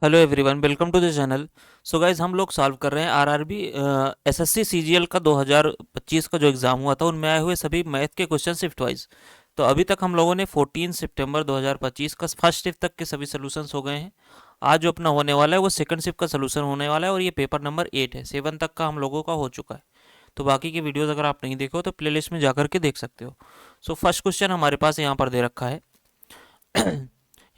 Hello everyone, welcome to the channel. So guys, हम लोग solve कर रहे हैं आरआरबी एसएससी सीजीएल का 2025 का जो एग्ज़ाम हुआ था उनमें आए हुए सभी मैथ के क्वेश्चन शिफ्ट वाइज। तो अभी तक हम लोगों ने 14 सितंबर 2025 का फर्स्ट शिफ्ट तक के सभी सोल्यूशंस हो गए हैं। आज जो अपना होने वाला है वो सेकंड शिफ्ट का सोल्यूशन होने वाला है और ये पेपर नंबर 8 है। 7 तक का हम लोगों का हो चुका है। तो बाकी की वीडियोज़ अगर आप नहीं देखो तो प्लेलिस्ट में जाकर के देख सकते हो। सो फर्स्ट क्वेश्चन हमारे पास यहाँ पर दे रखा है।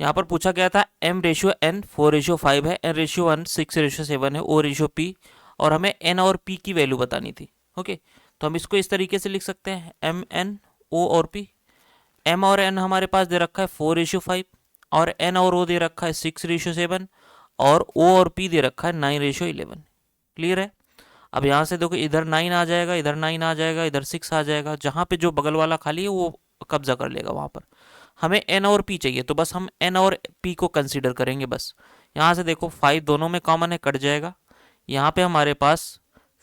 यहाँ पर पूछा गया था m रेशियो n 4:5 है, n रेशियो 1 6:7 है, o रेशियो p और हमें n और p की वैल्यू बतानी थी। ओके, तो हम इसको इस तरीके से लिख सकते हैं m n o और p। m और n हमारे पास दे रखा है 4:5 और n और o दे रखा है 6:7 और o और p दे रखा है 9:11। क्लियर है। अब यहाँ से देखो, इधर 9 आ जाएगा, इधर 9 आ जाएगा, इधर 6 आ जाएगा, जहाँ पे जो बगल वाला खाली है वो कब्जा कर लेगा वहाँ पर। हमें एन और पी चाहिए, तो बस हम एन और पी को कंसीडर करेंगे बस। यहाँ से देखो 5 दोनों में कॉमन है, कट जाएगा। यहाँ पे हमारे पास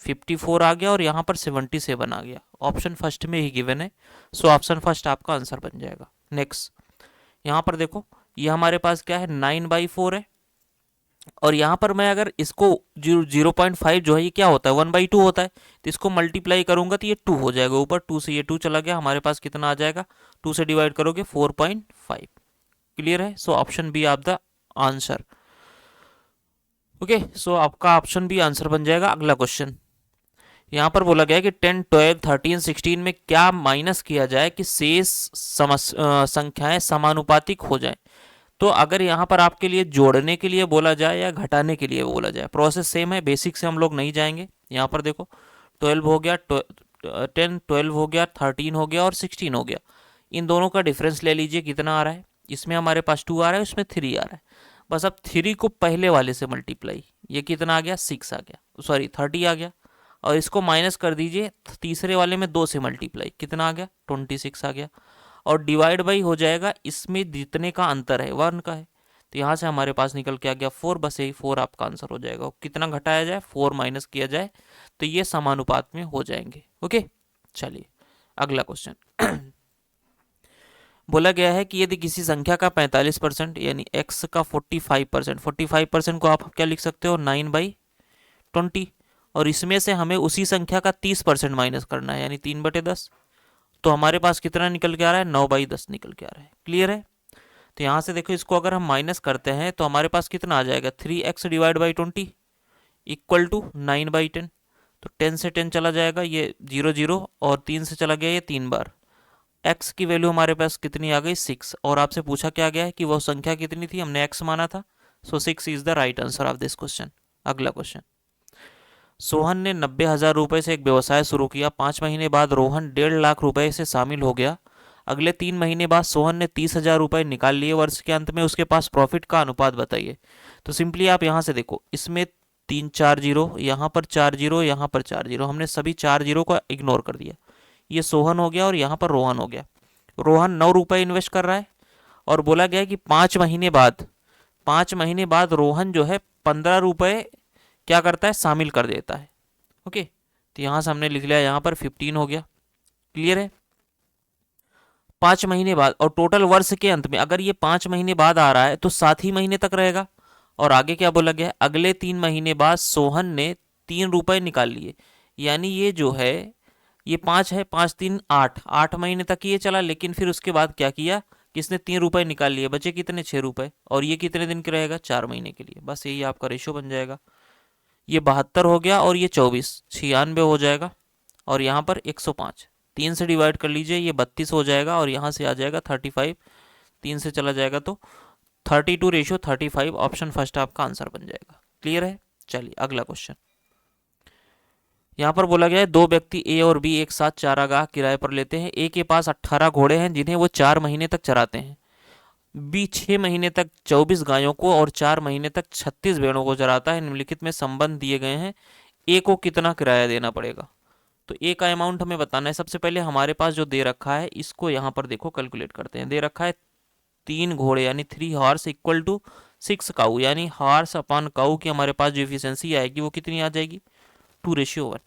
54 आ गया और यहाँ पर 77 आ गया। ऑप्शन फर्स्ट में ही गिवन है, सो ऑप्शन फर्स्ट आपका आंसर बन जाएगा। नेक्स्ट, यहाँ पर देखो, ये हमारे पास क्या है, 9/4 है। और यहाँ पर मैं अगर इसको 0.5 जो है ये क्या होता है, 1/2 होता है, तो इसको मल्टीप्लाई करूंगा तो ये 2 हो जाएगा। ऊपर 2 से ये 2 चला गया, हमारे पास कितना आ जाएगा, 2 से डिवाइड करोगे 4.5। क्लियर है। सो ऑप्शन बी आप द आंसर। ओके, सो आपका ऑप्शन बी आंसर बन जाएगा। अगला क्वेश्चन यहाँ पर बोला गया है कि 10 12 13 16 में क्या माइनस किया जाए कि शेष संख्याएं समानुपातिक हो जाए। तो अगर यहाँ पर आपके लिए जोड़ने के लिए बोला जाए या घटाने के लिए बोला जाए, प्रोसेस सेम है, बेसिक से हम लोग नहीं जाएंगे। यहाँ पर देखो, 12 हो गया, 10 12 हो गया, 13 हो गया और 16 हो गया। इन दोनों का डिफरेंस ले लीजिए, कितना आ रहा है। इसमें हमारे पास 2 आ रहा है, इसमें 3 आ रहा है। बस अब 3 को पहले वाले से मल्टीप्लाई, ये कितना आ गया, 6 आ गया, सॉरी 30 आ गया। और इसको माइनस कर दीजिए, तीसरे वाले में 2 से मल्टीप्लाई, कितना आ गया, 26 आ गया। और डिवाइड बाई हो जाएगा, इसमें जितने का अंतर है 1 का है, तो यहाँ से हमारे पास निकल के आ गया 4। बस यही 4 आपका आंसर हो जाएगा। कितना घटाया जाए, 4 माइनस किया जाए, तो ये समानुपात में हो जाएंगे। ओके, चलिए अगला क्वेश्चन। बोला गया है कि यदि किसी संख्या का 45% यानी x का 45%, 45% को आप क्या लिख सकते हो, 9/20। और इसमें से हमें उसी संख्या का 30% माइनस करना है, यानी 3/10। तो हमारे पास कितना निकल के आ रहा है, 9/10 निकल के आ रहा है। क्लियर है। तो यहाँ से देखो, इसको अगर हम माइनस करते हैं तो हमारे पास कितना आ जाएगा, 3x divide by 20 equal to 9/10। तो 10 से 10 चला जाएगा, ये 0 0, और 3 से चला गया ये 3 बार। x की वैल्यू हमारे पास कितनी आ गई, 6। और आपसे पूछा क्या गया है कि वह संख्या कितनी थी, हमने x माना था। सो 6 is the right answer of this question. अगला क्वेश्चन, सोहन ने 90,000 रुपये से एक व्यवसाय शुरू किया। 5 महीने बाद रोहन 1.5 लाख रुपए से शामिल हो गया। अगले 3 महीने बाद सोहन ने 30,000 रुपये निकाल लिए। वर्ष के अंत में उसके पास प्रॉफिट का अनुपात बताइए। तो सिंपली आप यहाँ से देखो, इसमें 3 4 0, यहाँ पर 4 0, यहाँ पर 4 0, हमने सभी 4 0 को इग्नोर कर दिया। ये सोहन हो गया और यहाँ पर रोहन हो गया। रोहन 9 रुपये इन्वेस्ट कर रहा है और बोला गया है कि 5 महीने बाद, 5 महीने बाद रोहन जो है 15 रुपये क्या करता है, शामिल कर देता है। ओके, तो यहाँ से हमने लिख लिया, यहाँ पर 15 हो गया। क्लियर है। 5 महीने बाद और टोटल वर्ष के अंत में, अगर ये 5 महीने बाद आ रहा है तो 7 ही महीने तक रहेगा। और आगे क्या बोला गया है, अगले 3 महीने बाद सोहन ने 3 रुपये निकाल लिए। यानी ये जो है, ये 5 है, 5 3 8, 8 महीने तक ये चला। लेकिन फिर उसके बाद क्या किया, किसने 3 रुपये निकाल लिए, बचे कितने, 6 रुपये। और ये कितने दिन के रहेगा, 4 महीने के लिए। बस यही आपका रेशियो बन जाएगा। ये 72 हो गया और ये 24, 96 हो जाएगा। और यहाँ पर 105, 3 से डिवाइड कर लीजिए, ये 32 हो जाएगा। और यहाँ से आ जाएगा 35, 3 से चला जाएगा तो 32:35। ऑप्शन फर्स्ट आपका आंसर बन जाएगा। क्लियर है। चलिए अगला क्वेश्चन, यहाँ पर बोला गया है, दो व्यक्ति ए और बी एक साथ चारागाह किराए पर लेते हैं। ए के पास 18 घोड़े हैं जिन्हें वो 4 महीने तक चराते हैं। बी 6 महीने तक 24 गायों को और 4 महीने तक 36 भेड़ों को चराता है। निम्नलिखित में संबंध दिए गए हैं, ए को कितना किराया देना पड़ेगा। तो ए का अमाउंट हमें बताना है। सबसे पहले हमारे पास जो दे रखा है, इसको यहाँ पर देखो कैलकुलेट करते हैं। दे रखा है 3 घोड़े यानी 3 हॉर्स इक्वल टू 6 काऊ, यानी हॉर्स अपॉन काऊ की हमारे पास जो इफिशियंसी आएगी वो कितनी आ जाएगी, 2:1।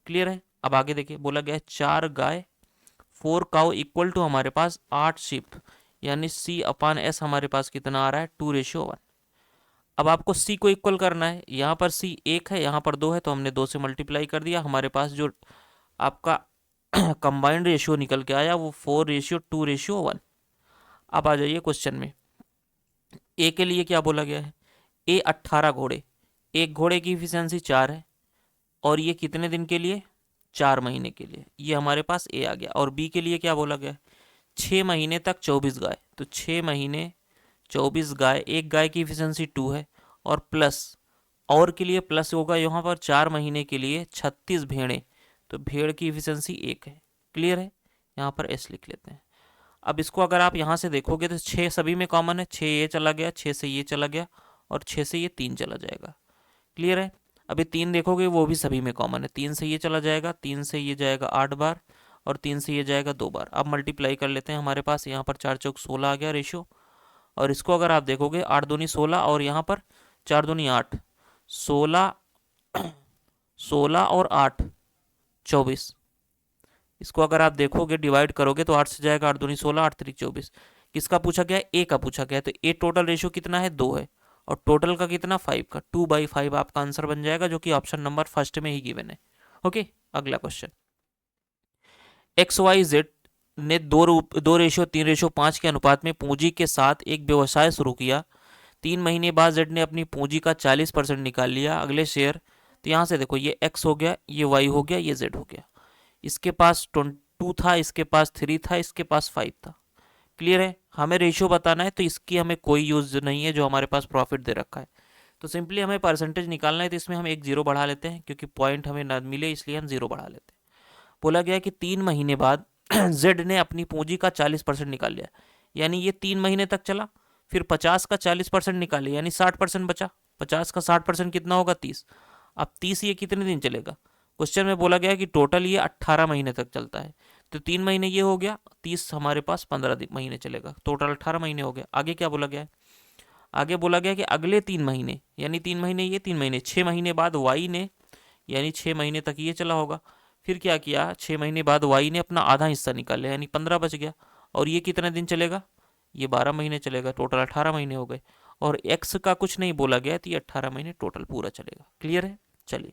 क्लियर है। अब आगे देखिए, बोला गया है 4 गाय 4 काऊ इक्वल टू हमारे पास 8 शीप, यानी C/S हमारे पास कितना आ रहा है, 2:1। अब आपको सी को इक्वल करना है, यहाँ पर सी 1 है, यहाँ पर 2 है, तो हमने 2 से मल्टीप्लाई कर दिया। हमारे पास जो आपका कंबाइंड रेशियो निकल के आया वो 4:2:1। अब आ जाइए क्वेश्चन में। ए के लिए क्या बोला गया है? ए 18 घोड़े, एक घोड़े की इफिशियंसी 4 है, और ये कितने दिन के लिए? 4 महीने के लिए। ये हमारे पास ए आ गया। और बी के लिए क्या बोला गया है? 6 महीने तक 24 गाय, तो 6 महीने 24 गाय, एक गाय की इफिशियंसी 2 है, और प्लस, और के लिए प्लस होगा यहाँ पर 4 महीने के लिए 36 भेड़ें, तो भेड़ की इफिशियंसी 1 है। क्लियर है? यहाँ पर एस लिख लेते हैं। अब इसको अगर आप यहाँ से देखोगे तो 6 सभी में कॉमन है, 6 ये चला गया, 6 से ये चला गया, और 6 से ये 3 चला जाएगा। क्लियर है? अभी 3 देखोगे वो भी सभी में कॉमन है, 3 से ये चला जाएगा, 3 से ये जाएगा 8 बार, और 3 से ये जाएगा 2 बार। अब मल्टीप्लाई कर लेते हैं, हमारे पास यहाँ पर 4 चौक 16 आ गया रेशियो। और इसको अगर आप देखोगे 8 दूनी 16, और यहाँ पर 4 दूनी 8, 16, 16 और 8 24। इसको अगर आप देखोगे डिवाइड करोगे तो 8 से जाएगा, 8 दूनी 16, 8 3 24। किसका पूछा गया है? ए का पूछा गया है, तो ए टोटल रेशियो कितना है? 2 है, और टोटल का कितना? 5 का। 2/5 आपका आंसर बन जाएगा, जो कि ऑप्शन नंबर फर्स्ट में ही गिवन है। ओके, अगला क्वेश्चन। XYZ ने 2:3:5 के अनुपात में पूंजी के साथ एक व्यवसाय शुरू किया। 3 महीने बाद जेड ने अपनी पूंजी का 40% निकाल लिया। अगले शेयर, तो यहाँ से देखो, ये एक्स हो गया, ये वाई हो गया, ये जेड हो गया। इसके पास 2 था, इसके पास 3 था, इसके पास 5 था। क्लियर है? हमें रेशियो बताना है, तो इसकी हमें कोई यूज नहीं है, जो हमारे पास प्रॉफिट दे रखा है। तो सिंपली हमें परसेंटेज निकालना है, तो इसमें हम एक जीरो बढ़ा लेते हैं, क्योंकि पॉइंट हमें ना मिले इसलिए हम जीरो बढ़ा लेते हैं। बोला गया है कि 3 महीने बाद जेड ने अपनी पूंजी का 40% निकाल लिया, यानी ये 3 महीने तक चला, फिर 50 का 40% निकाले, यानी 60% बचा। 50 का 60% कितना होगा? 30। अब 30 ये कितने दिन चलेगा? क्वेश्चन में बोला गया है कि टोटल ये 18 महीने तक चलता है, तो 3 महीने ये हो गया, 30 हमारे पास 15 महीने चलेगा, टोटल 18 महीने हो गया। आगे क्या बोला गया है? आगे बोला गया कि अगले 3 महीने, यानी 3 महीने ये 3 महीने, 6 महीने बाद वाई ने, यानी 6 महीने तक ये चला होगा, फिर क्या किया? 6 महीने बाद वाई ने अपना आधा हिस्सा निकाल लिया, यानी 15 बच गया, और ये कितने दिन चलेगा? ये 12 महीने चलेगा, टोटल 18 महीने हो गए। और एक्स का कुछ नहीं बोला गया, तो ये 18 महीने टोटल पूरा चलेगा। क्लियर है? चलिए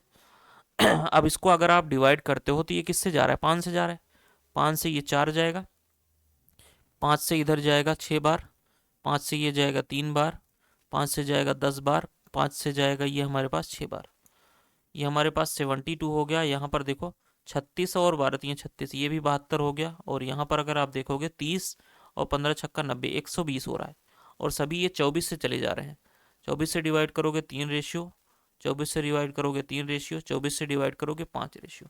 अब इसको अगर आप डिवाइड करते हो तो ये किससे जा रहा है? 5 से जा रहा है। 5 से ये 4 जाएगा, 5 से इधर जाएगा 6 बार, 5 से ये जाएगा 3 बार, 5 से जाएगा 10 बार, 5 से जाएगा ये हमारे पास 6 बार। ये हमारे पास 72 हो गया। यहाँ पर देखो 36 और 12×3 36, ये भी 72 हो गया। और यहाँ पर अगर आप देखोगे 30 और 15×6 90, 120 हो रहा है। और सभी ये 24 से चले जा रहे हैं। 24 से डिवाइड करोगे 3 रेशियो, 24 से डिवाइड करोगे 3 रेशियो, 24 से डिवाइड करोगे 5 रेशियो,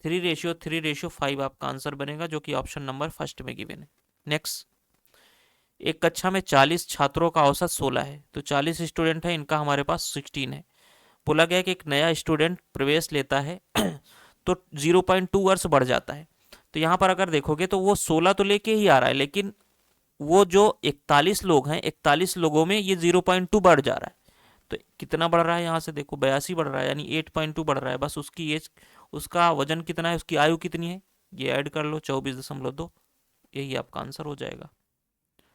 3:3:5 आपका आंसर बनेगा, जो कि ऑप्शन नंबर फर्स्ट में गिवन है। नेक्स्ट, एक कक्षा में 40 छात्रों का औसत 16 है, तो 40 स्टूडेंट है, इनका हमारे पास 16 है। बोला गया कि एक नया स्टूडेंट प्रवेश लेता है तो 0.2 वर्ष बढ़ जाता है। तो यहाँ पर अगर देखोगे तो वो 16 तो लेके ही आ रहा है, लेकिन वो जो 41 लोग हैं, 41 लोगों में ये 0.2 बढ़ जा रहा है। तो कितना बढ़ रहा है? यहाँ से देखो 82 बढ़ रहा है, यानी 8.2 बढ़ रहा है। बस उसकी एज, उसका वजन कितना है, उसकी आयु कितनी है, ये ऐड कर लो, 24.2। यही आपका आंसर हो जाएगा,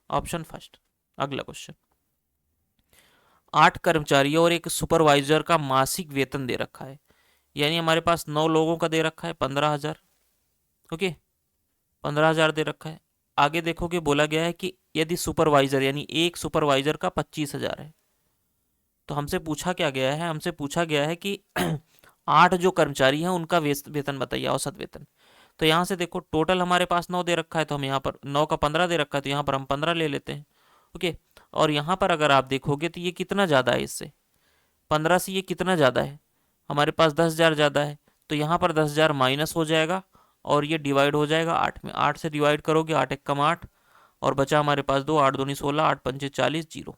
ऑप्शन फर्स्ट। अगला क्वेश्चन। 8 कर्मचारियों और एक सुपरवाइजर का मासिक वेतन दे रखा है, यानी हमारे पास 9 लोगों का दे रखा है 15,000। ओके, 15,000 दे रखा है। आगे देखोगे बोला गया है कि यदि सुपरवाइजर, यानी एक सुपरवाइजर का 25,000 है, तो हमसे पूछा क्या गया है? हमसे पूछा गया है कि 8 जो कर्मचारी हैं उनका वेतन बताइए, औसत वेतन। तो यहाँ से देखो टोटल हमारे पास 9 दे रखा है, तो हम यहाँ पर 9 का 15 दे रखा है, तो यहाँ पर हम 15 ले लेते हैं। ओके, और यहाँ पर अगर आप देखोगे तो ये कितना ज़्यादा है इससे, 15 से ये कितना ज़्यादा है, हमारे पास 10,000 ज़्यादा है। तो यहाँ पर 10,000 माइनस हो जाएगा, और ये डिवाइड हो जाएगा 8 में। 8 से डिवाइड करोगे, 8 एकम 8, और बचा हमारे पास 2, 8 दूनी 16, 8 पंचे 40, जीरो।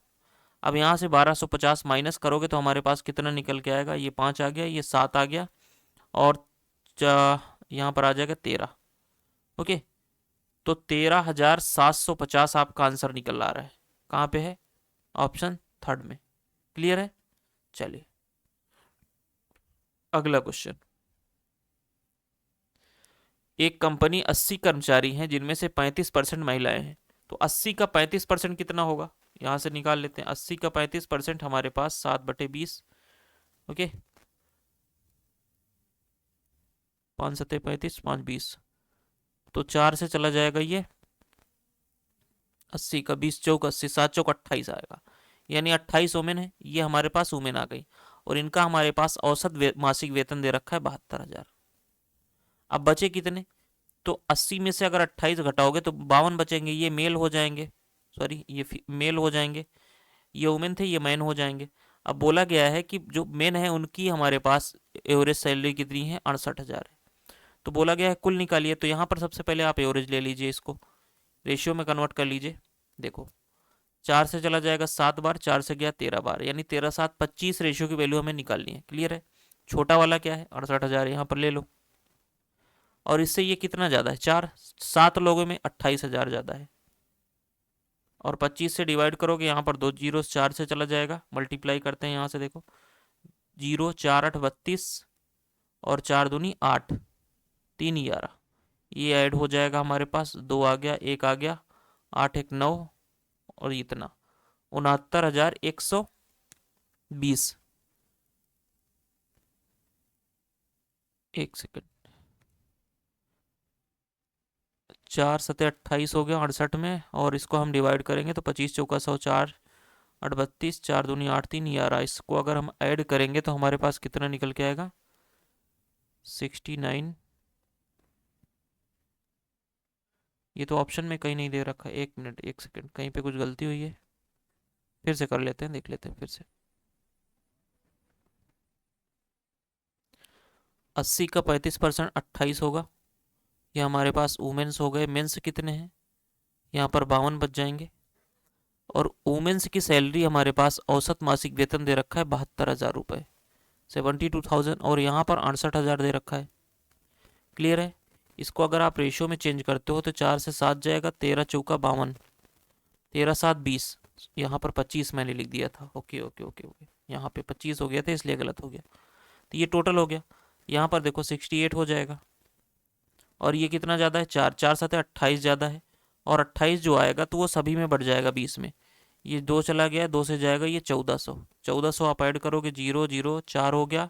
अब यहाँ से 1250 माइनस करोगे तो हमारे पास कितना निकल के आएगा? ये 5 आ गया, ये 7 आ गया, और यहाँ पर आ जाएगा 13। ओके, तो 13,750 आपका आंसर निकल आ रहा है। कहाँ पे है? ऑप्शन थर्ड में। क्लियर है? चलिए अगला क्वेश्चन। एक कंपनी 80 कर्मचारी हैं, जिनमें से 35% महिलाएं हैं, तो 80 का 35% कितना होगा? यहाँ से निकाल लेते हैं। 80 का 35% हमारे पास 7/20। ओके, 5×7=35, 5×20, तो 4 से चला जाएगा ये 80 का 20×4=80, 7×4=28 आएगा। यानी 28 वुमेन है, ये हमारे पास वुमेन आ गई, और इनका हमारे पास औसत मासिक वेतन दे रखा है 72,000। अब बचे कितने? तो 80 में से अगर 28 घटाओगे तो 52 बचेंगे, ये मेल हो जाएंगे, सॉरी ये मेल हो जाएंगे, ये वुमेन थे, ये मैन हो जाएंगे। अब बोला गया है कि जो मेन है उनकी हमारे पास एवरेज सैलरी कितनी है, 68,000 है। तो बोला गया है कुल निकालिए, तो यहाँ पर सबसे पहले आप एवरेज ले लीजिए, इसको रेशियो में कन्वर्ट कर लीजिए। देखो 4 से चला जाएगा 7 बार, 4 से गया 13 बार, यानी 13:7=25 रेशियो की वैल्यू हमें निकालनी है। क्लियर है? छोटा वाला क्या है, 68,000, यहाँ पर ले लो। और इससे ये कितना ज़्यादा है, 4, 7 लोगों में 28,000 ज़्यादा है। और 25 से डिवाइड करोगे, यहाँ पर 2 जीरो, 4 से चला जाएगा, मल्टीप्लाई करते हैं यहाँ से, देखो 0, 4×8=32, और 4×2=8, 3×11, ये ऐड हो जाएगा हमारे पास, 2 आ गया, 1 आ गया, 8×1=9, और इतना 69,120। एक सेकेंड, 4×7=28 हो गया 68 में, और इसको हम डिवाइड करेंगे तो 25×4=100, 4×8=32, 4×2=8, 3×11, इसको अगर हम ऐड करेंगे तो हमारे पास कितना निकल के आएगा, 69। ये तो ऑप्शन में कहीं नहीं दे रखा, 1 मिनट, 1 सेकेंड, कहीं पे कुछ गलती हुई है, फिर से कर लेते हैं, देख लेते हैं फिर से। 80 का 35% 28 होगा, ये हमारे पास वुमेन्स हो गए। मेंस कितने हैं, यहाँ पर 52 बच जाएंगे। और वुमेन्स की सैलरी हमारे पास औसत मासिक वेतन दे रखा है 72,000 रुपये, 72,000, और यहाँ पर 68,000 दे रखा है। क्लियर है? इसको अगर आप रेशियो में चेंज करते हो तो 4 से 7 जाएगा, 13×4=52, 13×7=20, यहाँ पर 25 मैंने लिख दिया था। ओके ओके ओके ओके, यहाँ पे 25 हो गया था इसलिए गलत हो गया। तो ये टोटल हो गया, यहाँ पर देखो 68 हो जाएगा। और ये कितना ज़्यादा है, 4, 4×7=28 ज़्यादा है, और 28 जो आएगा तो वो सभी में बढ़ जाएगा 20 में। ये 2 चला गया, 2 से जाएगा ये 1400, 1400 आप ऐड करोगे, 0 0 4 हो गया,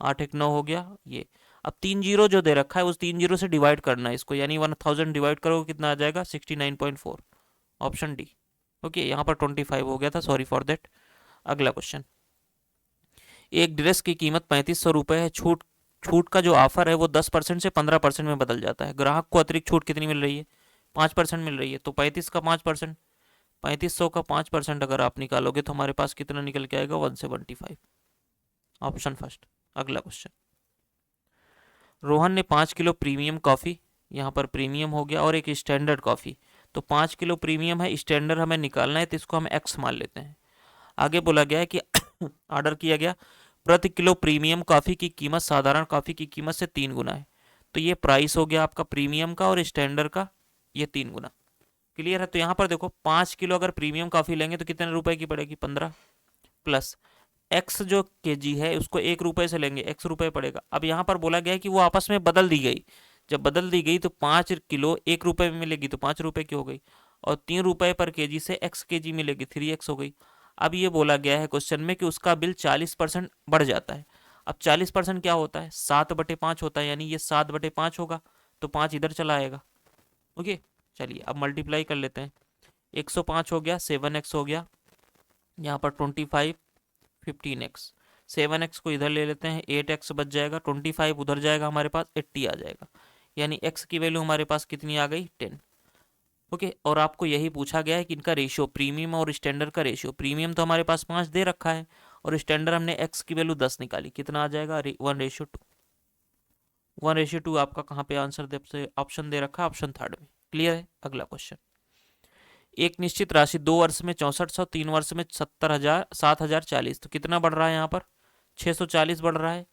8×1=9 हो गया ये। अब 3 जीरो जो दे रखा है उस 3 जीरो से डिवाइड करना है इसको, यानी 1000 डिवाइड करोगे कितना आ जाएगा, 69.4, ऑप्शन डी। ओके, यहाँ पर 25 हो गया था, सॉरी फॉर देट। अगला क्वेश्चन, एक ड्रेस की कीमत 3500 रुपये है, छूट छूट का जो ऑफर है वो 10% से 15% में बदल जाता है। ग्राहक को अतिरिक्त छूट कितनी मिल रही है, 5% मिल रही है। तो 35 का 5%, 3500 का 5% अगर आप निकालोगे तो हमारे पास कितना निकल के आएगा, 175, ऑप्शन फर्स्ट। अगला क्वेश्चन, रोहन ने 5 किलो प्रीमियम कॉफ़ी, यहाँ पर प्रीमियम हो गया, और एक स्टैंडर्ड कॉफ़ी। तो 5 किलो प्रीमियम है, स्टैंडर्ड हमें निकालना है, तो इसको हम एक्स मान लेते हैं। आगे बोला गया है कि ऑर्डर किया गया, प्रति किलो प्रीमियम कॉफ़ी की कीमत साधारण कॉफ़ी की कीमत से 3 गुना है। तो ये प्राइस हो गया आपका प्रीमियम का, और स्टैंडर्ड का ये 3 गुना। क्लियर है? तो यहाँ पर देखो 5 किलो अगर प्रीमियम कॉफ़ी लेंगे तो कितने रुपए की पड़ेगी, 15, प्लस एक्स जो केजी है उसको 1 रुपये से लेंगे, एक्स रुपये पड़ेगा। अब यहाँ पर बोला गया है कि वो आपस में बदल दी गई, जब बदल दी गई तो 5 किलो 1 रुपये में मिलेगी तो 5 रुपये की हो गई, और 3 रुपये पर केजी से एक्स केजी मिलेगी, 3x हो गई। अब ये बोला गया है क्वेश्चन में कि उसका बिल 40% बढ़ जाता है। अब 40% क्या होता है, 7/5 होता है, यानी ये 7/5 होगा, तो 5 इधर चला आएगा। ओके, चलिए अब मल्टीप्लाई कर लेते हैं। 105 हो गया, 7x हो गया, यहाँ पर 25, 15x, 7x को इधर ले लेते हैं, 8x बच जाएगा, 25 उधर जाएगा, हमारे पास 80 आ जाएगा, यानी x की वैल्यू हमारे पास कितनी आ गई, 10। ओके, और आपको यही पूछा गया है कि इनका रेशियो, प्रीमियम और स्टैंडर्ड का रेशियो। प्रीमियम तो हमारे पास 5 दे रखा है, और स्टैंडर्ड हमने x की वैल्यू 10 निकाली, कितना आ जाएगा, 1:2। 1:2 आपका कहाँ पे आंसर दे, ऑप्शन दे रखा है, ऑप्शन थर्ड में। क्लियर है? अगला क्वेश्चन, एक निश्चित राशि 2 वर्ष में 6400, 3 वर्ष में 70,000, 7,040, तो कितना बढ़ रहा है यहाँ पर, 640 बढ़ रहा है।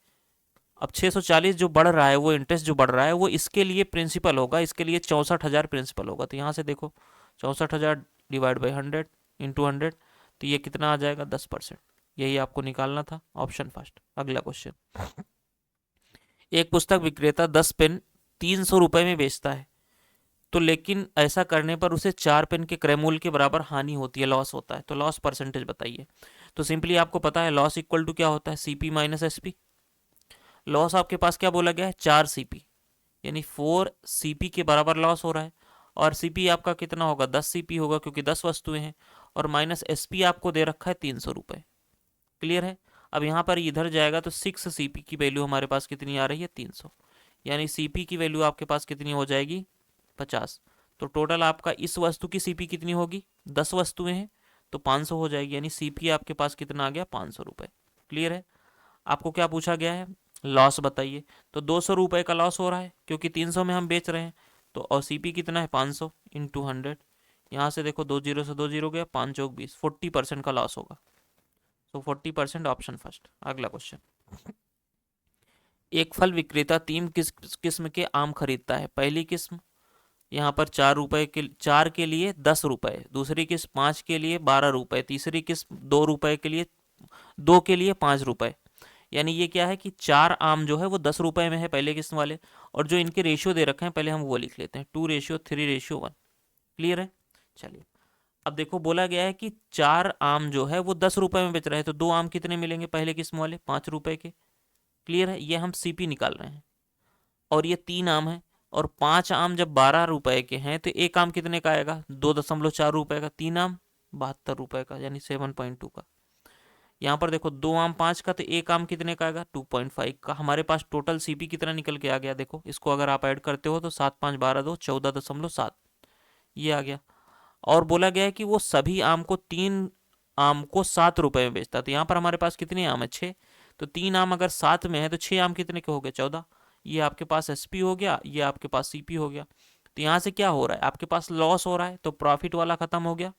अब 640 जो बढ़ रहा है, वो इंटरेस्ट जो बढ़ रहा है वो इसके लिए प्रिंसिपल होगा, इसके लिए 64,000 प्रिंसिपल होगा। तो यहाँ से देखो 64,000 डिवाइड बाई 100 इंटू 100, तो ये कितना आ जाएगा, 10%। यही आपको निकालना था, ऑप्शन फर्स्ट। अगला क्वेश्चन, एक पुस्तक विक्रेता 10 पेन 300 रुपये में बेचता है, तो लेकिन ऐसा करने पर उसे 4 पेन के क्रय मूल्य के बराबर हानि होती है, लॉस होता है। तो लॉस परसेंटेज बताइए। तो सिंपली आपको पता है लॉस इक्वल टू क्या होता है, सीपी माइनस एसपी। लॉस आपके पास क्या बोला गया है, 4 सीपी, यानी 4 सीपी के बराबर लॉस हो रहा है। और सीपी आपका कितना होगा, 10 सीपी होगा, क्योंकि 10 वस्तुएं हैं। और माइनस एसपी आपको दे रखा है 300 रुपये। क्लियर है। अब यहाँ पर इधर जाएगा तो 6 सीपी की वैल्यू हमारे पास कितनी आ रही है, 300। यानी सीपी की वैल्यू आपके पास कितनी हो जाएगी, 50। तो टोटल आपका इस वस्तु की सीपी कितनी होगी, 10 वस्तुएं हैं, तो 500 हो जाएगी। यानी सीपी आपके पास कितना आ गया, 500 रुपये। क्लियर है। आपको क्या पूछा गया है, लॉस बताइए। तो 200 रुपये का लॉस हो रहा है, क्योंकि 300 में हम बेच रहे हैं। तो और सीपी कितना है, 500 इंटू 100। यहाँ से देखो 2 जीरो से 2 जीरो गया, 5 चौक 20, 40% का लॉस होगा। तो 40%, ऑप्शन फर्स्ट। अगला क्वेश्चन। एक फल विक्रेता 3 किस्म के आम खरीदता है। पहली किस्म यहाँ पर 4 के लिए 10 रुपये, दूसरी किस्म 5 के लिए 12 रुपये, तीसरी किस्म 2 रुपये के लिए, 2 के लिए 5 रुपये। यानी ये क्या है कि 4 आम जो है वो 10 रुपये में है पहले किस्म वाले। और जो इनके रेशियो दे रखे हैं पहले हम वो लिख लेते हैं, 2:3:1। क्लियर है। चलिए अब देखो बोला गया है कि 4 आम जो है वो 10 रुपये में बेच रहे हैं, तो 2 आम कितने मिलेंगे पहले किस्म वाले, 5 रुपये के। क्लियर है। ये हम सीपी निकाल रहे हैं। और ये 3 आम है, और 5 आम जब 12 रुपए के हैं तो एक आम कितने का आएगा, 2.4 रुपए का। 3 आम 72 रुपए का, यानी 7.2 का। यहाँ पर देखो 2 आम 5 का, तो एक आम कितने का आएगा, 2.5 का। हमारे पास टोटल सीपी कितना निकल के आ गया, देखो इसको अगर आप ऐड करते हो तो 7 5 12 2 14.7, ये आ गया। और बोला गया है कि वो सभी आम को 7 रुपए में बेचता है। तो यहाँ पर हमारे पास कितने आम है, 6। तो 3 आम अगर 7 में है तो 6 आम कितने के हो गए, 14। ये आपके पास एसपी हो गया, ये आपके पास सीपी हो गया। तो यहाँ से क्या हो रहा है, आपके पास लॉस हो रहा है, तो प्रॉफिट वाला खत्म हो गया।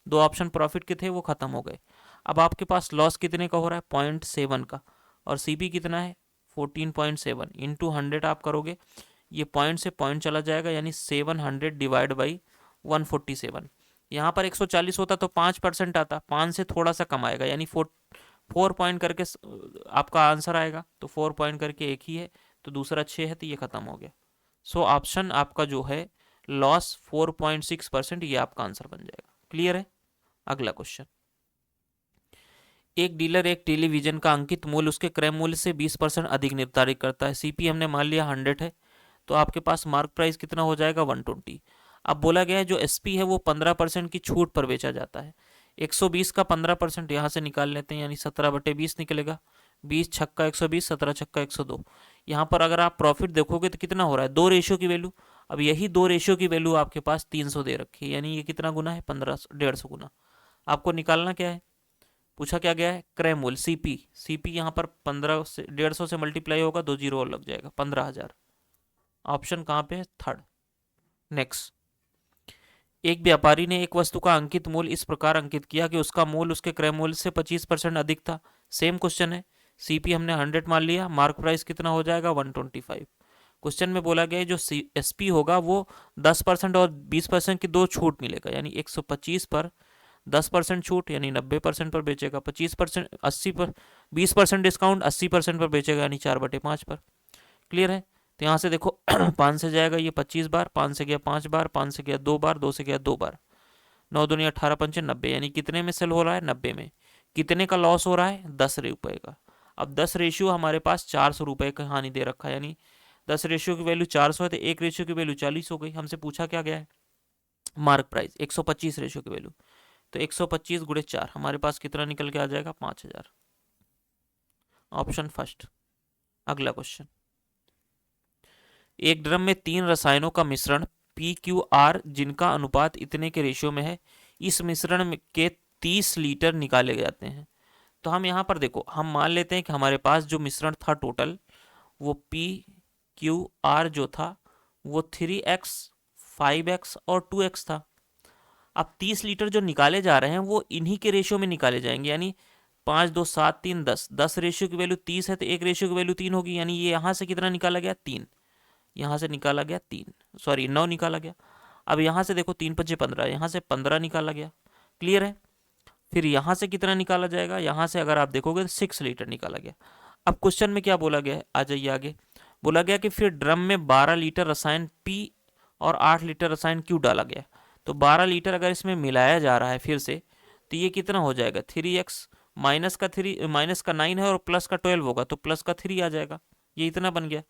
2 ऑप्शन प्रॉफिट के थे वो खत्म हो गए। अब आपके पास लॉस कितने का हो रहा है, 0.7 का। और सीपी कितना है, 14.7 इंटू 100 आप करोगे, ये पॉइंट से पॉइंट चला जाएगा, यानी 700 डिवाइड बाई 147। यहाँ पर 140 होता तो 5% आता, 5 से थोड़ा सा कम आएगा, यानी 4 पॉइंट करके आपका आंसर आएगा। तो 4 पॉइंट करके एक ही है, तो दूसरा 6 है, तो ये खत्म हो गया। सो ऑप्शन आपका जो है लॉस 4.6%, ये आपका आंसर बन जाएगा। क्लियर है। अगला क्वेश्चन। एक डीलर एक टेलीविजन का अंकित मूल्य उसके क्रय मूल्य से 20% अधिक निर्धारित करता है। सीपी हमने मान लिया 100 है, तो आपके पास मार्क प्राइस कितना हो जाएगा, 120। अब बोला गया है जो एसपी है वो 15% की छूट पर बेचा जाता है। 120 का 15% यहाँ से निकाल लेते हैं, यानी 17/20 निकलेगा। 20 छक्का 120, 17 छक्का 102। यहाँ पर अगर आप प्रॉफिट देखोगे तो कितना हो रहा है, 2 रेशियो की वैल्यू। अब यही 2 रेशियो की वैल्यू आपके पास 300 दे रखी है, यानी ये कितना गुना है, 150 गुना। आपको निकालना क्या है, पूछा क्या गया है, क्रय मूल्य सीपी। सीपी यहाँ पर 15 से 150 से मल्टीप्लाई होगा, 2 जीरो और लग जाएगा, 15,000। ऑप्शन कहाँ पे है, थर्ड। नेक्स्ट। एक व्यापारी ने एक वस्तु का अंकित मूल्य इस प्रकार अंकित किया कि उसका मूल्य उसके क्रय मूल्य से 25% अधिक था। सेम क्वेश्चन है, सीपी हमने 100 मान लिया, मार्क प्राइस कितना हो जाएगा, 125। क्वेश्चन में बोला गया है जो एसपी होगा वो 10% और 20% की दो छूट मिलेगा, यानी 125 पर 10% छूट, यानी 90% पर बेचेगा। 25% 80 पर, 20% डिस्काउंट 80% पर बेचेगा, यानी 4/5 पर। क्लियर है। तो यहाँ से देखो 5 से जाएगा ये 25 बार, 5 से गया 5 बार, 5 से गया 2 बार, 2 से गया 2 बार, 9 दूनी 18 पंचे 90, यानी कितने में सेल हो रहा है, 90 में। कितने का लॉस हो रहा है, 10 रुपये का। अब 10 रेशियो हमारे पास 400 रुपये का हानि दे रखा है, यानी 10 रेशियो की वैल्यू 400 है, तो 1 रेशियो की वैल्यू 40 हो गई। हमसे पूछा क्या गया है, मार्क प्राइस 125 रेशियो की वैल्यू। तो 125 गुणे 4 हमारे पास कितना निकल के आ जाएगा, 5,000। Option first. अगला क्वेश्चन। एक ड्रम में 3 रसायनों का मिश्रण PQR जिनका अनुपात इतने के रेशियो में है, इस मिश्रण के 30 लीटर निकाले जाते हैं। तो हम यहाँ पर देखो, हम मान लेते हैं कि हमारे पास जो मिश्रण था टोटल, वो PQR जो था वो 3x 5x और 2x था। अब 30 लीटर जो निकाले जा रहे हैं वो इन्हीं के रेशियो में निकाले जाएंगे, यानी 5 2 7 3 10, 10 रेशियो की वैल्यू 30 है, तो 1 रेशियो की वैल्यू 3 होगी, यानी ये यहाँ से कितना निकाला गया, 3। यहाँ से निकाला गया 3, सॉरी 9 निकाला गया। अब यहाँ से देखो 3 5 15, यहाँ से 15 निकाला गया। क्लियर है। फिर यहाँ से कितना निकाला जाएगा, यहाँ से अगर आप देखोगे तो 6 लीटर निकाला गया। अब क्वेश्चन में क्या बोला गया है, आ जाइए आगे। बोला गया कि फिर ड्रम में 12 लीटर रसायन P और 8 लीटर रसायन क्यू डाला गया। तो 12 लीटर अगर इसमें मिलाया जा रहा है फिर से, तो ये कितना हो जाएगा, 3x माइनस का 9 है और प्लस का 12 होगा, तो प्लस का 3 आ जाएगा। ये इतना बन गया,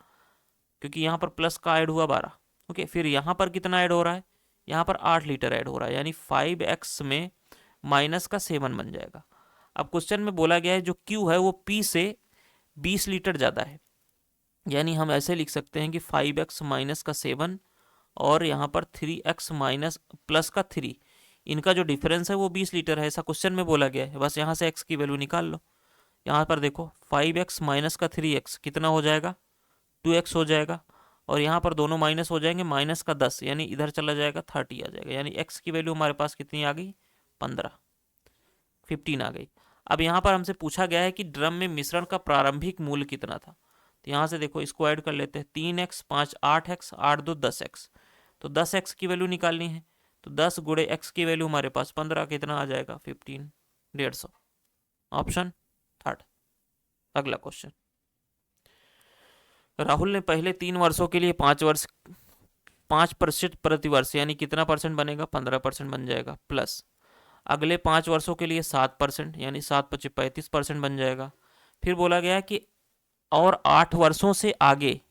क्योंकि यहाँ पर प्लस का ऐड हुआ 12। ओके, फिर यहाँ पर कितना ऐड हो रहा है, यहाँ पर 8 लीटर ऐड हो रहा है, यानी 5x में माइनस का 7 बन जाएगा। अब क्वेश्चन में बोला गया है जो Q है वो P से 20 लीटर ज़्यादा है, यानी हम ऐसे लिख सकते हैं कि 5x माइनस का 7 और यहाँ पर 3x माइनस प्लस का 3, इनका जो डिफरेंस है वो 20 लीटर है, ऐसा क्वेश्चन में बोला गया है। बस यहाँ से x की वैल्यू निकाल लो। यहाँ पर देखो 5x माइनस का 3x कितना हो जाएगा, 2x हो जाएगा, और यहाँ पर दोनों माइनस हो जाएंगे, माइनस का 10 यानी इधर चला जाएगा 30 आ जाएगा, यानी x की वैल्यू हमारे पास कितनी आ गई, 15 आ गई। अब यहाँ पर हमसे पूछा गया है कि ड्रम में मिश्रण का प्रारंभिक मूल्य कितना था। तो यहाँ से देखो इसको ऐड कर लेते हैं, 3x 5 8x 8 2 10x, तो 10x की वैल्यू निकालनी है, तो 10 गुणे x की वैल्यू हमारे पास 15, कितना आ जाएगा 15, 150, ऑप्शन थर्ड। अगला क्वेश्चन, राहुल ने पहले 3 वर्षों के लिए 5% प्रतिवर्ष यानी कितना परसेंट बनेगा, 15% बन जाएगा, प्लस अगले 5 वर्षों के लिए 7% यानी 7 × 5 = 35% बन जाएगा। फिर बोला गया कि और 8 वर्षों से आगे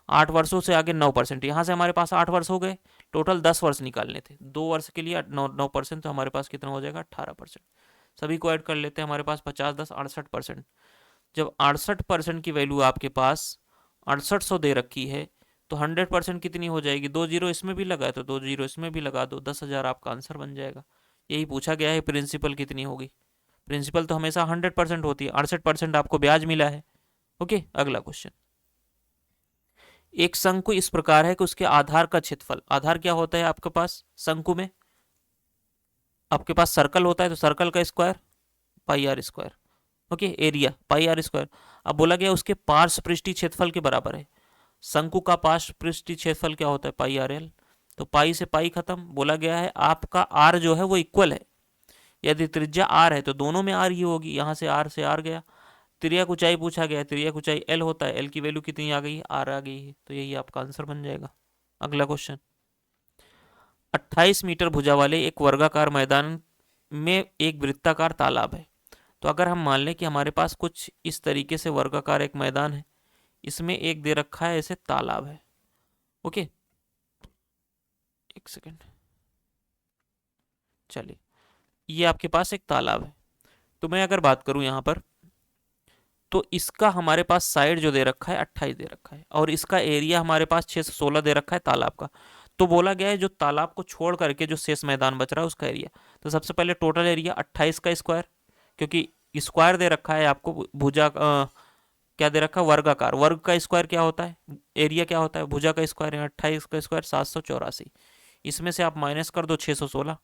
9%। यहाँ से हमारे पास 8 वर्ष हो गए, टोटल 10 वर्ष निकालने थे, 2 वर्ष के लिए 9%, तो हमारे पास कितना हो जाएगा 18%। सभी को ऐड कर लेते हैं, हमारे पास 50 10 68%। जब 68% की वैल्यू आपके पास 6800 दे रखी है, तो 100% कितनी हो जाएगी, 2 जीरो इसमें भी लगा है तो 2 जीरो इसमें भी लगा दो, 10,000 आपका आंसर बन जाएगा। यही पूछा गया है, प्रिंसिपल कितनी होगी। प्रिंसिपल तो हमेशा 100% होती है, 68% आपको ब्याज मिला है। ओके, अगला क्वेश्चन, एक शंकु इस प्रकार है कि उसके आधार का क्षेत्रफल, आधार क्या होता है आपके पास शंकु में, आपके पास सर्कल होता है तो सर्कल का square πr²। Okay, area πr²। अब बोला गया उसके पार्श्व पृष्ठीय क्षेत्रफल के बराबर है। शंकु का पार्श्व पृष्ठीय क्षेत्रफल क्या होता है, πrl, तो पाई से पाई खत्म। बोला गया है आपका r जो है वो इक्वल है, यदि त्रिज्या r है तो दोनों में r ही होगी, यहाँ से r गया। तिर्यक ऊंचाई पूछा गया, तिर्यक ऊंचाई l होता है, l की वैल्यू कितनी आ गई, r आ गई है, तो यही आपका आंसर बन जाएगा। अगला क्वेश्चन, 28 मीटर भुजा वाले एक वर्गाकार मैदान में एक वृत्ताकार तालाब है। तो अगर हम मान लें कि हमारे पास कुछ इस तरीके से वर्गाकार एक मैदान है, इसमें एक दे रखा है ऐसे तालाब है। ओके, एक सेकेंड, चलिए ये आपके पास एक तालाब है। तो मैं अगर बात करूं यहाँ पर, तो इसका हमारे पास साइड जो दे रखा है 28 दे रखा है, और इसका एरिया हमारे पास 616 दे रखा है तालाब का। तो बोला गया है जो तालाब को छोड़ करके जो शेष मैदान बच रहा है उसका एरिया। तो सबसे पहले टोटल एरिया 28 का स्क्वायर, क्योंकि स्क्वायर दे रखा है आपको, भुजा क्या दे रखा है, वर्गाकार, वर्ग का स्क्वायर क्या होता है, एरिया क्या होता है, भुजा का स्क्वायर है, 28 का स्क्वायर 784। इसमें से आप माइनस कर दो 616,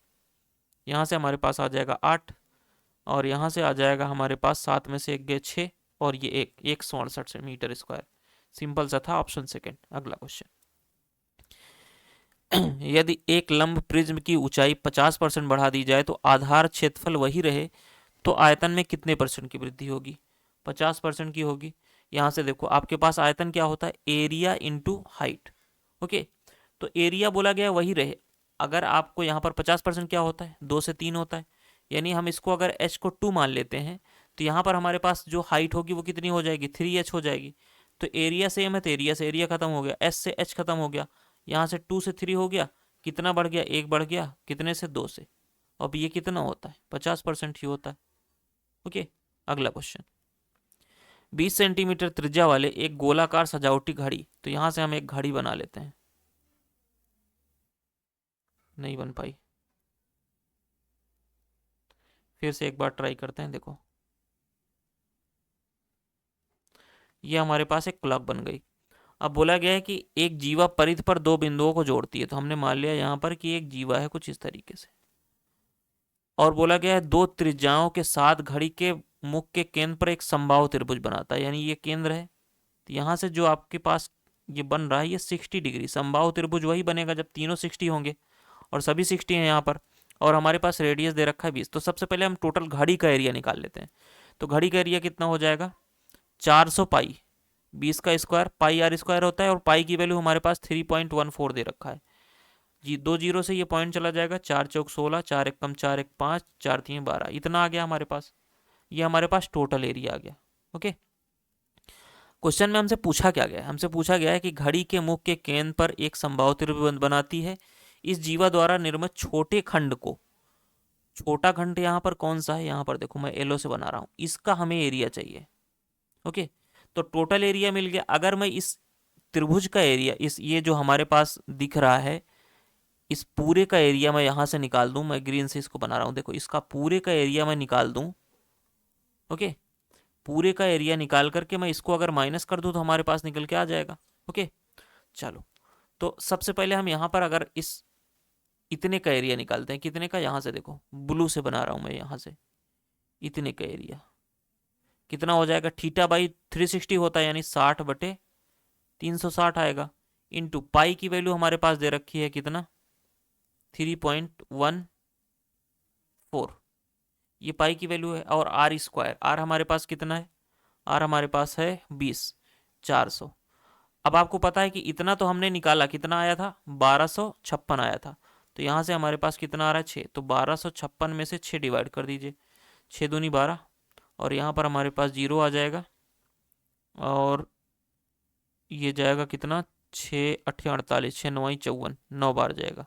यहाँ से हमारे पास आ जाएगा 8, और यहाँ से आ जाएगा हमारे पास 7 में से 1 गए 6, और ये 168 मीटर स्क्वायर। सिंपल सा था, ऑप्शन सेकेंड। अगला क्वेश्चन, यदि एक लंब प्रिज्म की ऊंचाई 50% बढ़ा दी जाए तो आधार क्षेत्रफल वही रहे, तो आयतन में कितने % की वृद्धि होगी, 50% की होगी। यहाँ से देखो आपके पास आयतन क्या होता है, एरिया इंटू हाइट। ओके, तो एरिया बोला गया वही रहे, अगर आपको यहाँ पर 50% क्या होता है, 2 से 3 होता है, यानी हम इसको अगर h को 2 मान लेते हैं, तो यहाँ पर हमारे पास जो हाइट होगी वो कितनी हो जाएगी, 3h हो जाएगी। तो एरिया सेम है तो एरिया से एरिया खत्म हो गया, s से h खत्म हो गया, यहाँ से 2 से 3 हो गया, कितना बढ़ गया, 1 बढ़ गया, कितने से 2 से। अब ये कितना होता है, 50% ही होता है। ओके, अगला क्वेश्चन, 20 सेंटीमीटर त्रिज्या वाले एक गोलाकार सजावटी घड़ी, तो यहाँ से हम एक घड़ी बना लेते हैं, नहीं बन पाई, फिर से एक बार ट्राई करते हैं। देखो ये हमारे पास एक क्लॉक बन गई। अब बोला गया है कि एक जीवा परिधि पर 2 बिंदुओं को जोड़ती है, तो हमने मान लिया यहाँ पर कि एक जीवा है कुछ इस तरीके से, और बोला गया है 2 त्रिज्याओं के साथ घड़ी के मुख के केंद्र पर एक समबाहु त्रिभुज बनाता है, यानी ये केंद्र है। तो यहाँ से जो आपके पास ये बन रहा है ये 60 डिग्री समबाहु त्रिभुज वही बनेगा जब तीनों 60 होंगे, और सभी 60 हैं यहाँ पर, और हमारे पास रेडियस दे रखा है 20। तो सबसे पहले हम टोटल घड़ी का एरिया निकाल लेते हैं। तो घड़ी का एरिया कितना हो जाएगा, 400 पाई, 20 का स्क्वायर, πr² होता है, और पाई की वैल्यू हमारे पास 3.14 दे रखा है। दो जीरो से ये पॉइंट चला जाएगा, 4 चौक 16, 4 एक कम 4 एक 5, 4 3 12, इतना आ गया हमारे पास। ये हमारे पास टोटल एरिया आ गया। ओके, क्वेश्चन में हमसे पूछा क्या गया है? हमसे पूछा गया है कि घड़ी के मुख के केंद्र पर एक समबाहु त्रिभुज बनाती है। इस जीवा द्वारा निर्मित छोटे खंड को, छोटा खंड यहाँ पर कौन सा है, यहाँ पर देखो मैं येलो से बना रहा हूँ, इसका हमें एरिया चाहिए। ओके, तो टोटल एरिया मिल गया। अगर मैं इस त्रिभुज का एरिया, इस ये जो हमारे पास दिख रहा है, इस पूरे का एरिया मैं यहाँ से निकाल दूं, मैं ग्रीन से इसको बना रहा हूँ, देखो इसका पूरे का एरिया मैं निकाल दूं। ओके, पूरे का एरिया निकाल करके मैं इसको अगर माइनस कर दूं तो हमारे पास निकल के आ जाएगा। ओके, चलो, तो सबसे पहले हम यहाँ पर अगर इस इतने का एरिया निकालते हैं। कितने का, यहाँ से देखो ब्लू से बना रहा हूँ मैं, यहाँ से इतने का एरिया कितना हो जाएगा, थीटा बाई 360 होता है, यानी 60/360 आएगा। इनटू पाई की वैल्यू हमारे पास दे रखी है कितना, 3.14, ये पाई की वैल्यू है। और आर स्क्वायर, आर हमारे पास कितना है, आर हमारे पास है 20, 400। अब आपको पता है कि इतना तो हमने निकाला, कितना आया था, 1256 आया था। तो यहाँ से हमारे पास कितना आ रहा है, 6, तो 1256 में से 6 डिवाइड कर दीजिए, 6 दूनी 12, और यहाँ पर हमारे पास 0 आ जाएगा, और ये जाएगा कितना, 6 8 48, 6 9 54, 9 बार जाएगा,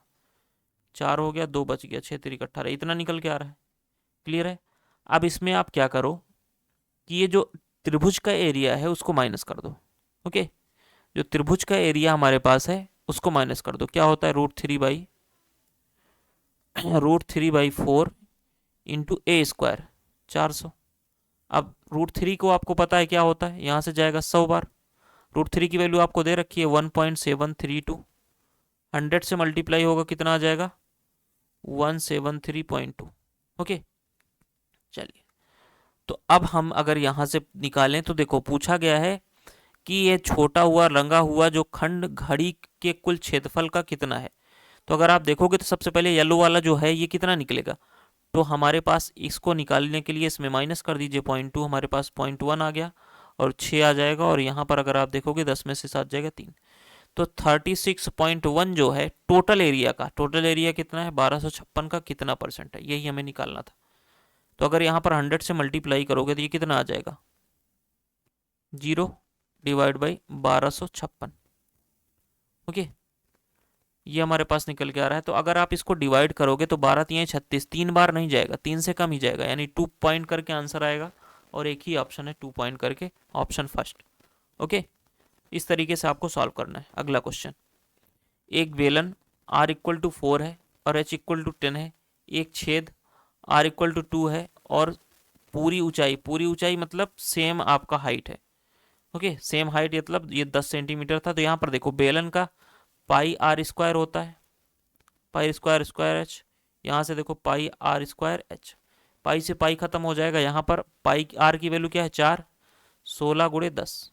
4 हो गया, 2 बच गया, 6 3 18, इतना निकल के आ रहा है। क्लियर है? अब इसमें आप क्या करो कि ये जो त्रिभुज का एरिया है उसको माइनस कर दो। ओके, जो त्रिभुज का एरिया हमारे पास है उसको माइनस कर दो। क्या होता है, √3/4 इंटू ए स्क्वायर, 400। अब √3 को आपको पता है क्या होता है, यहाँ से जाएगा 100 बार। √3 की वैल्यू आपको दे रखी है 1.732, 100 से मल्टीप्लाई होगा, कितना आ जाएगा, 173.2। ओके, चलिए, तो अब हम अगर यहाँ से निकालें तो देखो पूछा गया है कि ये छोटा हुआ रंगा हुआ जो खंड घड़ी के कुल क्षेत्रफल का कितना है। तो अगर आप देखोगे तो सबसे पहले येलो वाला जो है ये कितना निकलेगा, तो हमारे पास इसको निकालने के लिए इसमें माइनस कर दीजिए 0.2, हमारे पास 0.1 आ गया, और 6 आ जाएगा, और यहाँ पर अगर आप देखोगे 10 में से 7 जाएगा 3, तो 36.1 जो है टोटल एरिया का, टोटल एरिया कितना है, 1256 का कितना परसेंट है, यही हमें निकालना था। तो अगर यहाँ पर 100 से मल्टीप्लाई करोगे तो ये कितना आ जाएगा, 0/1256। ओके, ये हमारे पास निकल के आ रहा है। तो अगर आप इसको डिवाइड करोगे तो 12 3 36, 3 बार नहीं जाएगा, 3 से कम ही जाएगा, यानी 2 पॉइंट करके आंसर आएगा, और एक ही ऑप्शन है 2 पॉइंट करके, ऑप्शन फर्स्ट। ओके, इस तरीके से आपको सॉल्व करना है। अगला क्वेश्चन, एक बेलन r = 4 है और h = 10 है, एक छेद r = 2 है, और पूरी ऊंचाई मतलब सेम आपका हाइट है। ओके, सेम हाइट मतलब ये 10 सेंटीमीटर था। तो यहाँ पर देखो बेलन का पाई r स्क्वायर होता है, पाई स्क्वायर स्क्वायर h, यहाँ से देखो पाई r स्क्वायर h, पाई से पाई खत्म हो जाएगा, यहाँ पर पाई r की वैल्यू क्या है, 4, 16 × 10।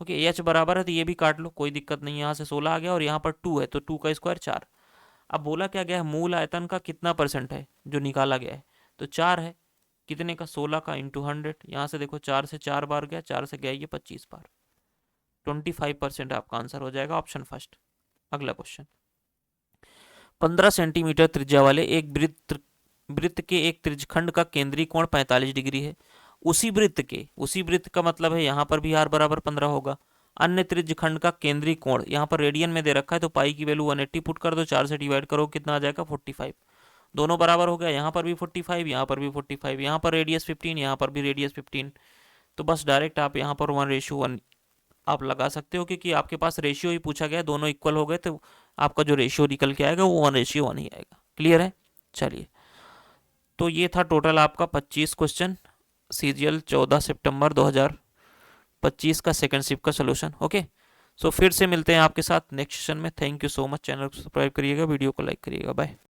ओके, h बराबर है तो ये भी काट लो, कोई दिक्कत नहीं, यहाँ से 16 आ गया, और यहाँ पर 2 है तो 2 का स्क्वायर 4। अब बोला क्या गया है, मूल आयतन का कितना परसेंट है जो निकाला गया है, तो 4 है, कितने का, 16 का इंटू 100, यहाँ से देखो 4 से 4 बार गया, 4 से गया ये 25 बार, 25% आपका आंसर हो जाएगा, ऑप्शन फर्स्ट। अगला क्वेश्चन, 15 सेंटीमीटर त्रिज्या वाले एक वृत्त के एक त्रिज्यखंड का केंद्रीय कोण 45 डिग्री है। उसी वृत्त का मतलब है यहाँ पर भी r = 15 होगा। अन्य त्रिज्यखंड का केंद्रीय कोण यहाँ पर रेडियन में दे रखा है, तो पाई की वैल्यू 180 पुट कर दो, 4 से डिवाइड करो, कितना आ जाएगा, 45। दोनों बराबर हो गया, यहाँ पर भी 45, यहाँ पर भी 45, यहाँ पर रेडियस 15, यहाँ पर भी रेडियस 15। तो बस डायरेक्ट आप यहाँ पर 1:1 आप लगा सकते हो, क्योंकि आपके पास रेशियो ही पूछा गया, दोनों इक्वल हो गए, तो आपका जो रेशियो निकल के आएगा वो 1:1 ही आएगा। क्लियर है? चलिए, तो ये था टोटल आपका 25 क्वेश्चन, CGL 14 सितंबर 2025 का सेकंड शिफ्ट का सोल्यूशन। ओके, सो फिर से मिलते हैं आपके साथ नेक्स्ट सेशन में। Thank you so much, channel को सब्सक्राइब करिएगा, वीडियो को लाइक करिएगा, बाय।